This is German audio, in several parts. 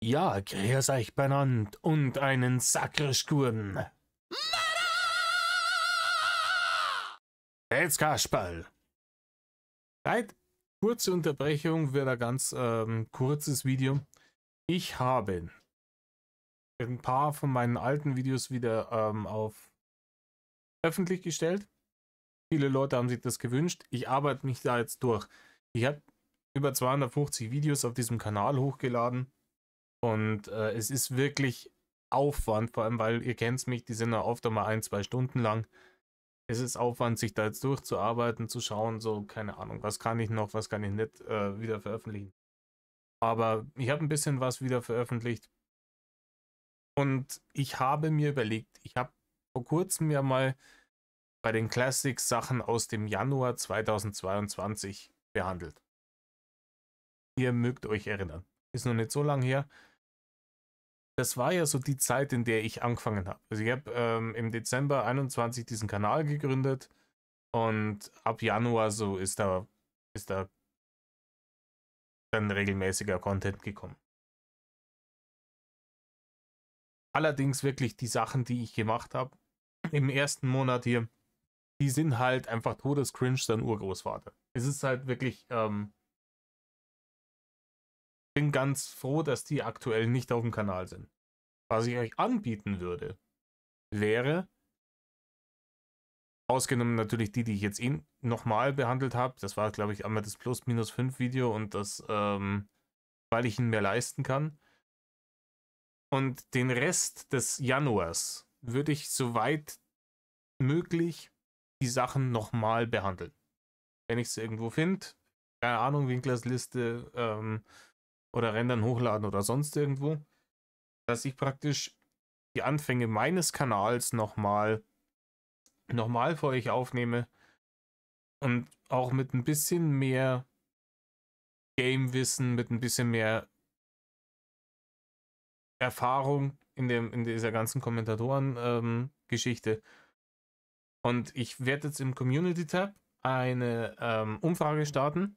Ja, grüß euch benannt und einen Sakrischgurden. Jetzt Kasperl. Right? Kurze Unterbrechung für ein ganz kurzes Video. Ich habe ein paar von meinen alten Videos wieder auf öffentlich gestellt. Viele Leute haben sich das gewünscht. Ich arbeite mich da jetzt durch. Ich habe über 250 Videos auf diesem Kanal hochgeladen. Und es ist wirklich Aufwand, vor allem weil ihr kennt mich, die sind ja oft einmal 1-2 Stunden lang. Es ist Aufwand, sich da jetzt durchzuarbeiten, zu schauen, so, keine Ahnung, was kann ich noch, was kann ich nicht wieder veröffentlichen. Aber ich habe ein bisschen was wieder veröffentlicht. Und ich habe mir überlegt, ich habe vor kurzem ja mal bei den Classics Sachen aus dem Januar 2022 behandelt. Ihr mögt euch erinnern. Ist noch nicht so lange her. Das war ja so die Zeit, in der ich angefangen habe. Also ich habe im Dezember 21 diesen Kanal gegründet und ab Januar so ist da dann regelmäßiger Content gekommen. Allerdings wirklich die Sachen, die ich gemacht habe im ersten Monat hier, die sind halt einfach todescringe sein Urgroßvater. Es ist halt wirklich, bin ganz froh, dass die aktuell nicht auf dem Kanal sind. Was ich euch anbieten würde, wäre, ausgenommen natürlich die ich jetzt nochmal behandelt habe. Das war, glaube ich, einmal das Plus-5 Video und das, weil ich ihn mir leisten kann. Und den Rest des Januars würde ich soweit möglich die Sachen nochmal behandeln. Wenn ich es irgendwo finde, keine Ahnung, Winklers Liste oder Rendern hochladen oder sonst irgendwo, dass ich praktisch die Anfänge meines Kanals nochmal für euch aufnehme und auch mit ein bisschen mehr Game-Wissen, mit ein bisschen mehr Erfahrung in dieser ganzen Kommentatoren-Geschichte. Und ich werde jetzt im Community-Tab eine Umfrage starten,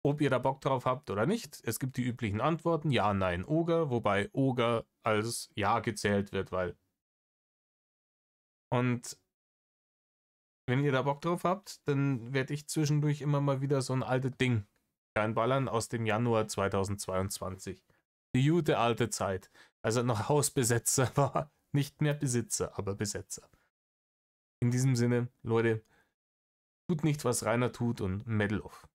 ob ihr da Bock drauf habt oder nicht. Es gibt die üblichen Antworten, ja, nein, Oger, wobei Oger als ja gezählt wird, weil. Und wenn ihr da Bock drauf habt, dann werde ich zwischendurch immer mal wieder so ein altes Ding reinballern aus dem Januar 2022. Die gute alte Zeit, als er noch Hausbesetzer war. Nicht mehr Besitzer, aber Besetzer. In diesem Sinne, Leute, tut nicht, was Rainer tut und Medal off.